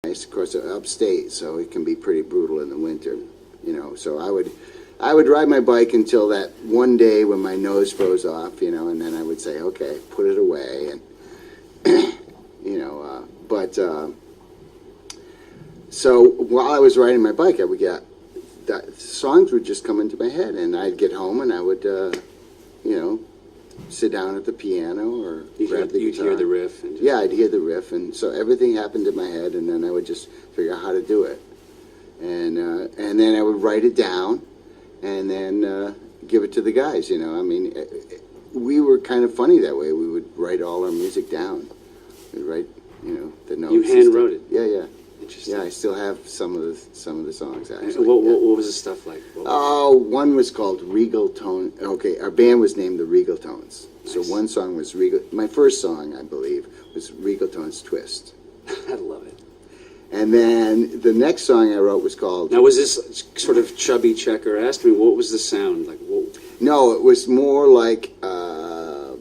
nice. Of course, upstate, so it can be pretty brutal in the winter. So I would ride my bike until that one day when my nose froze off, and then I would say, okay, put it away, and so while I was riding my bike, I would get songs would just come into my head, and I'd get home and I would, sit down at the piano or grab the guitar. You'd hear the riff. And Yeah, I'd hear the riff, and so everything happened in my head, and then I would just figure out how to do it, and then I would write it down, and then give it to the guys. We were kind of funny that way. We would write all our music down. We'd write, the notes. You hand wrote it. Yeah. Interesting. Yeah, I still have some of the songs actually. What was the stuff like? One was called Regal Tone. Okay, our band was named the Regal Tones. Nice. So one song was Regal. My first song, I believe, was Regal Tones Twist. I love it. And then the next song I wrote was called. Now, was this sort of chubby checker-esque? I mean, what was the sound like? No, it was more like the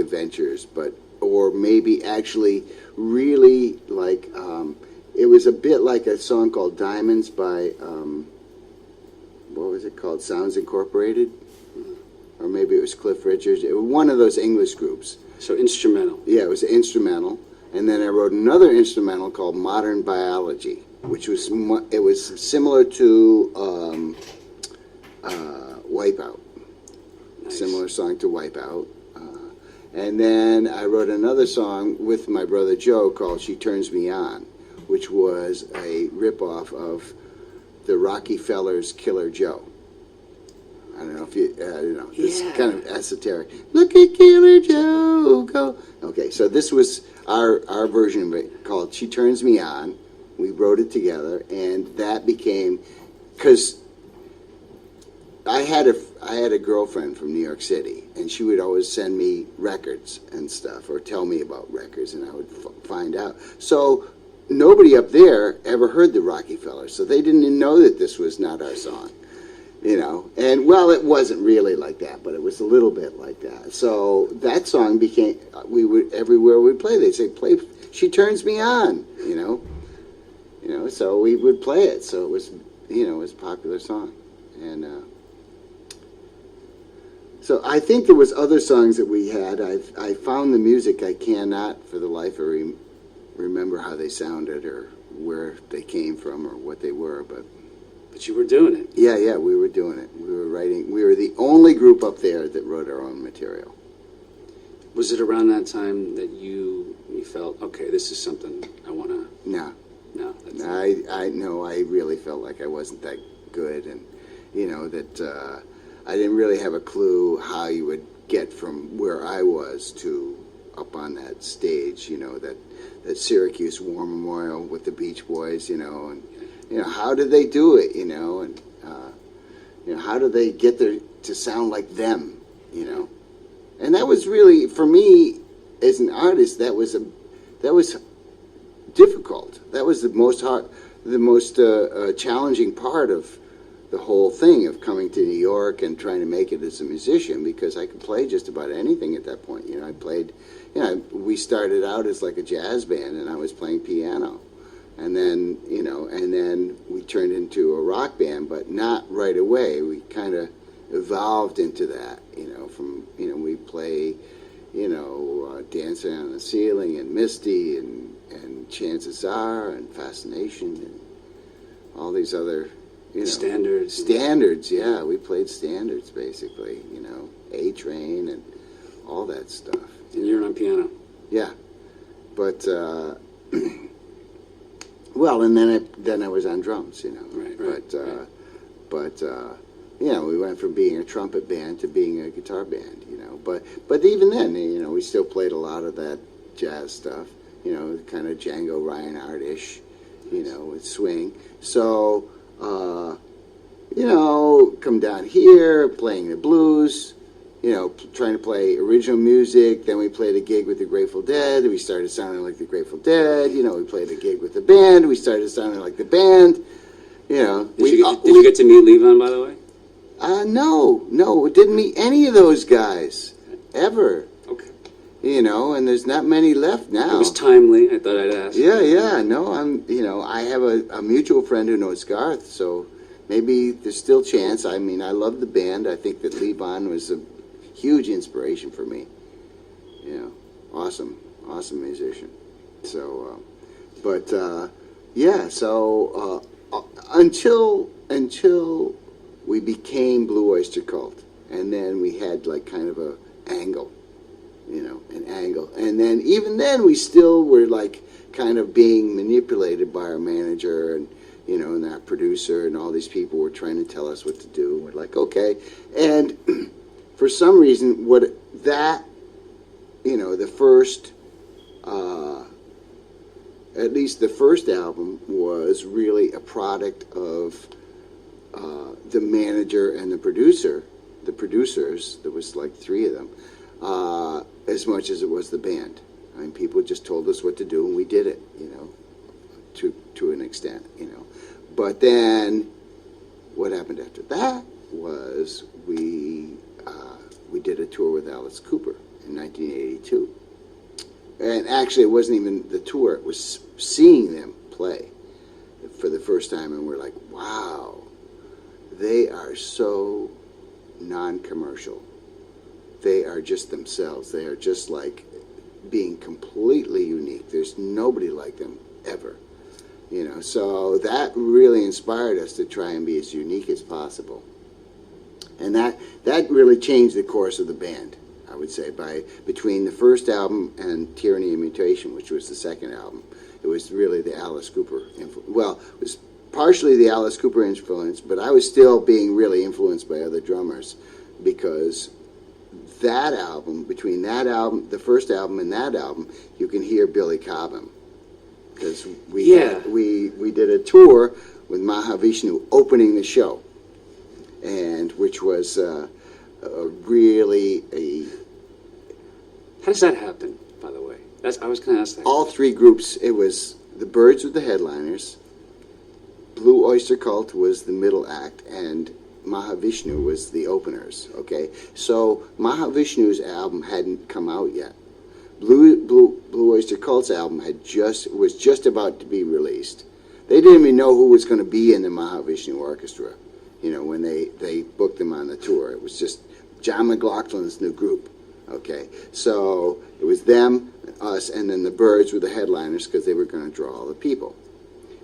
Ventures, or maybe actually really like it was a bit like a song called Diamonds by what was it called? Sounds Incorporated, or maybe it was Cliff Richards. It was one of those English groups. So instrumental. Yeah, it was instrumental. And then I wrote another instrumental called Modern Biology, which was similar to Wipeout. Nice. Similar song to Wipeout. And then I wrote another song with my brother Joe called She Turns Me On, which was a ripoff of the Rockefellers' Killer Joe. I don't know if it's kind of esoteric. Look at Killer Joe, go. Okay, so this was our version of it called She Turns Me On. We wrote it together, and that became, because I had a girlfriend from New York City, and she would always send me records and stuff, or tell me about records, and I would find out. So nobody up there ever heard the Rockefellers, so they didn't even know that this was not our song, And well, it wasn't really like that, but it was a little bit like that. So that song became, everywhere we play, they'd say, "Play She Turns Me On," So we would play it. So it was, it was a popular song, and. So I think there was other songs that we had. I found the music. I cannot, for the life of me, remember how they sounded or where they came from or what they were. But you were doing it. Yeah, we were doing it. We were writing. We were the only group up there that wrote our own material. Was it around that time that you felt, okay, this is something I want to? No. I really felt like I wasn't that good, and that. I didn't really have a clue how you would get from where I was to up on that stage, that Syracuse War Memorial with the Beach Boys, and how did they do it, and how do they get there to sound like them, and that was really, for me as an artist, that was difficult. That was the most challenging part of the whole thing of coming to New York and trying to make it as a musician, because I could play just about anything at that point. I played, we started out as like a jazz band, and I was playing piano, and then we turned into a rock band, but not right away. We kind of evolved into that, from we play, Dancing on the Ceiling and Misty and Chances Are and Fascination and all these other. Standards, yeah. We played standards, basically, A-Train and all that stuff. And you're on piano. Yeah. But, well, and then I was on drums, Right. But, we went from being a trumpet band to being a guitar band, But even then, we still played a lot of that jazz stuff, kind of Django Reinhardt-ish, with swing. So... come down here, playing the blues, trying to play original music. Then we played a gig with the Grateful Dead. We started sounding like the Grateful Dead. We played a gig with the band. We started sounding like the band. Did you get to meet Levon, by the way? No, didn't meet any of those guys ever. Okay. and there's not many left now. It was timely. I thought I'd ask. Yeah. No, I have a mutual friend who knows Garth, so maybe there's still chance. I mean, I love the band. I think that Levon was a huge inspiration for me. Awesome musician. So, until we became Blue Oyster Cult, and then we had like kind of an angle, and then even then we still were like kind of being manipulated by our manager and our producer, and all these people were trying to tell us what to do. We're like, okay, and for some reason, the first, at least the first album was really a product of the manager and the producers. There was like three of them, as much as it was the band. I mean, people just told us what to do, and we did it, to an extent, But then, what happened after that was we did a tour with Alice Cooper in 1982. And actually, it wasn't even the tour, it was seeing them play for the first time, and we're like, wow, they are so non-commercial. They are just themselves. They are just like being completely unique. There's nobody like them ever. So that really inspired us to try and be as unique as possible. And that really changed the course of the band, I would say, between the first album and Tyranny and Mutation, which was the second album. It was really the Alice Cooper influence. Well, it was partially the Alice Cooper influence, but I was still being really influenced by other drummers, because that album, between that album, the first album and that album, you can hear Billy Cobham. Because we did a tour with Mahavishnu opening the show, and which was really a... How does that happen, by the way? I was going to ask that. All three groups, it was the Byrds with the headliners, Blue Oyster Cult was the middle act, and Mahavishnu was the openers, okay? So Mahavishnu's album hadn't come out yet. Blue Oyster Cult's album was just about to be released. They didn't even know who was going to be in the Mahavishnu Orchestra, when they booked them on the tour. It was just John McLaughlin's new group, okay? So it was them, us, and then the Byrds were the headliners, because they were going to draw all the people.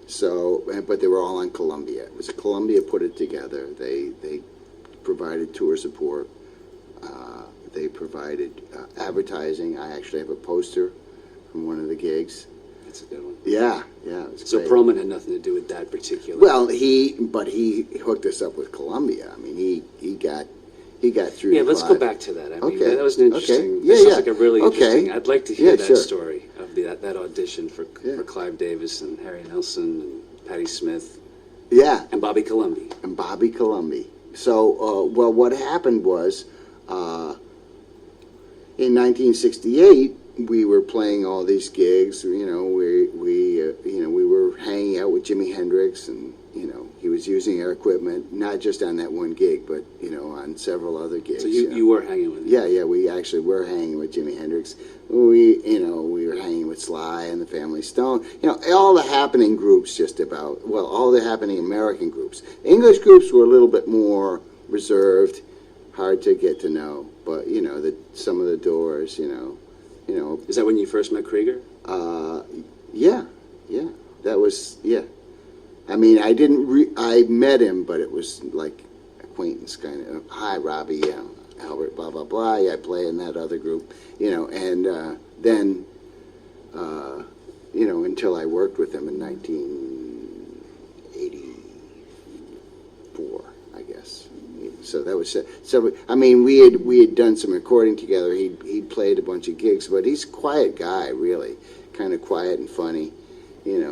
So, but they were all on Columbia. It was Columbia put it together. They provided tour support. They provided advertising. I actually have a poster from one of the gigs. That's a good one. Yeah, it was so great. Perlman had nothing to do with that particular. Well, he hooked us up with Columbia. I mean, he got through. Yeah, let's go back to that. I mean, okay. That was an interesting. Okay. Yeah, that sounds like a really interesting. Okay. I'd like to hear that sure. story of that audition for Clive Davis and Harry Nelson and Patti Smith. Yeah. And Bobby Colomby. So, well, what happened was, in 1968, we were playing all these gigs. We were hanging out with Jimi Hendrix, and he was using our equipment, not just on that one gig, but on several other gigs. So you were hanging with him. Yeah, we actually were hanging with Jimi Hendrix. We were hanging with Sly and the Family Stone. All the happening groups, just about. Well, all the happening American groups. English groups were a little bit more reserved, hard to get to know. But some of the Doors, Is that when you first met Krieger? Yeah. That was, yeah. I mean, I met him, but it was like acquaintance kind of. Hi, Robbie, Albert, blah, blah, blah. Yeah, I play in that other group, and then, until I worked with him in 1984, I guess. So that was I mean, we had done some recording together. He played a bunch of gigs, but he's a quiet guy, really, kind of quiet and funny,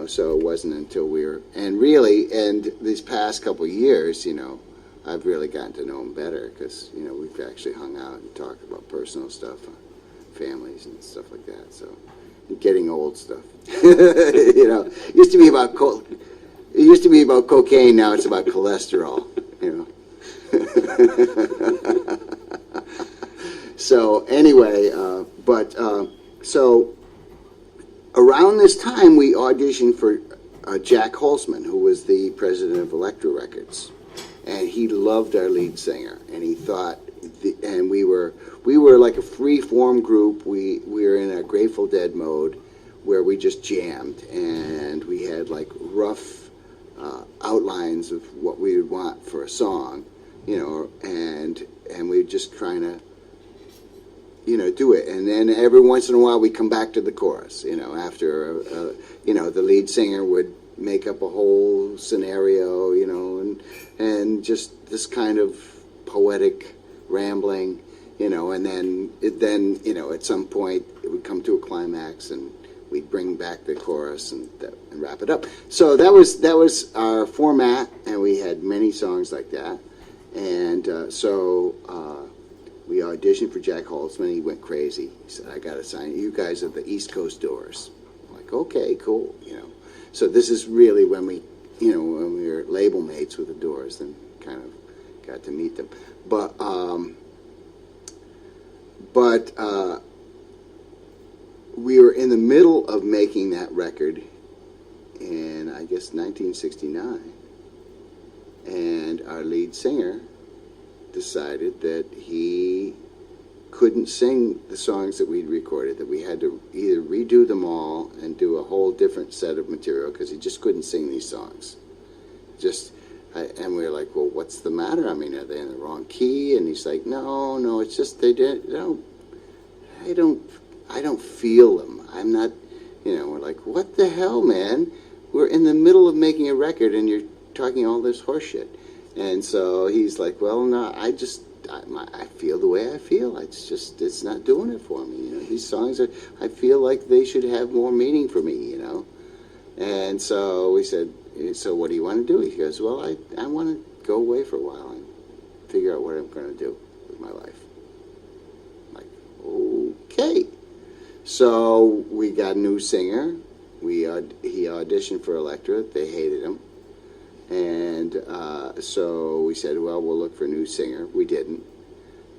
So it wasn't until and these past couple of years, I've really gotten to know him better, because we've actually hung out and talked about personal stuff, families and stuff like that. So getting old stuff, it used to be about cocaine. Now it's about cholesterol, So anyway, so around this time we auditioned for Jack Holzman, who was the president of Elektra Records, and he loved our lead singer, and he thought, and we were like a free form group. We were in a Grateful Dead mode where we just jammed, and we had like rough outlines of what we would want for a song, and we were just trying to do it. And then every once in a while we come back to the chorus, after the lead singer would make up a whole scenario, and just this kind of poetic rambling, and then at some point it would come to a climax, and we'd bring back the chorus and wrap it up. So that was our format, and we had many songs like that. And so we auditioned for Jack Holzman. He went crazy. He said, "I got to sign you. You guys are the East Coast Doors." I'm like, okay, cool. So this is really when we were label mates with the Doors, and kind of got to meet them. But we were in the middle of making that record in, I guess, 1969, and our lead singer decided that he couldn't sing the songs that we'd recorded, that we had to either redo them all and do a whole different set of material, because he just couldn't sing these songs. And we were like, well, what's the matter? I mean, are they in the wrong key? And he's like, no, it's just I don't feel them. I'm not, we're like, what the hell, man? We're in the middle of making a record and you're talking all this horseshit. And so he's like, well, no, I feel the way I feel. It's not doing it for me. These songs I feel like they should have more meaning for me, And so we said, so what do you want to do? He goes, well, I want to go away for a while and figure out what I'm going to do with my life. I'm like, okay. So we got a new singer. He auditioned for Elektra. They hated him. And so we said, well, we'll look for a new singer. We didn't.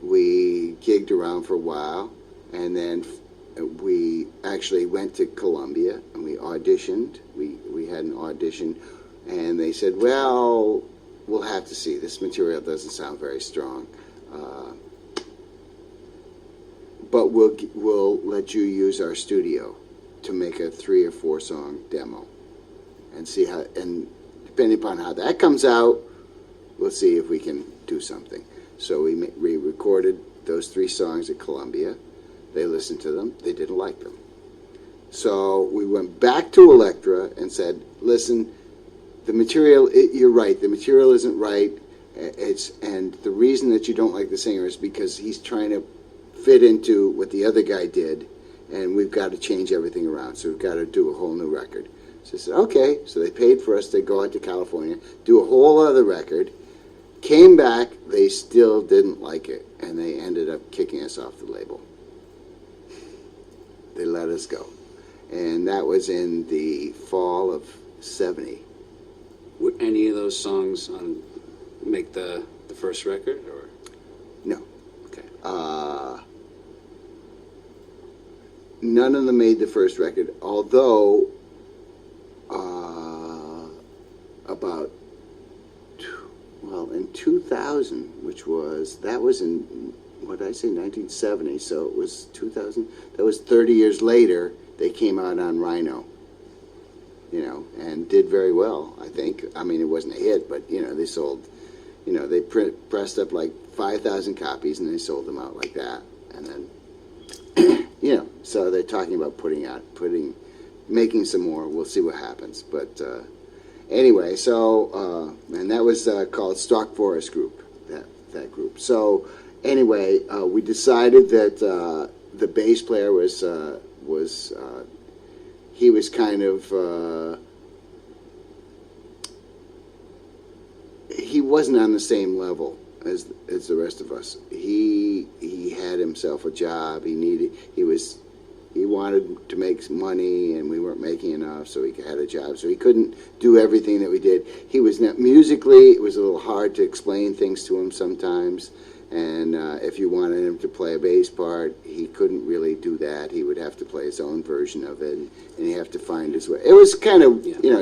We gigged around for a while, and then we actually went to Columbia, and we auditioned. We had an audition, and they said, well, we'll have to see. This material doesn't sound very strong. But we'll let you use our studio to make a 3 or 4 song demo and see how, and depending upon how that comes out, we'll see if we can do something. So we recorded those 3 songs at Columbia. They listened to them. They didn't like them. So we went back to Elektra and said, listen, the material, you're right, the material isn't right. And the reason that you don't like the singer is because he's trying to fit into what the other guy did, and we've got to change everything around. So we've got to do a whole new record. So I said, okay. So they paid for us to go out to California, do a whole other record. Came back, they still didn't like it, and they ended up kicking us off the label. They let us go. And that was in the fall of 70. Would any of those songs make the first record, or? No. Okay. None of them made the first record, although in 2000, that was in, what did I say, 1970, so it was 2000, that was 30 years later, they came out on Rhino, and did very well, I think. I mean, it wasn't a hit, but, they sold, they pressed up like 5,000 copies, and they sold them out like that, and then, so they're talking about making some more. We'll see what happens, but anyway, so, and that was called Stock Forest Group, that group. So anyway, we decided that the bass player he was kind of, he wasn't on the same level as the rest of us. He had himself a job. He wanted to make some money, and we weren't making enough, so he had a job. So he couldn't do everything that we did. He was not, musically, it was a little hard to explain things to him sometimes, And if you wanted him to play a bass part, he couldn't really do that. He would have to play his own version of it, and he'd have to find his way. It was kind of, Yeah. you know,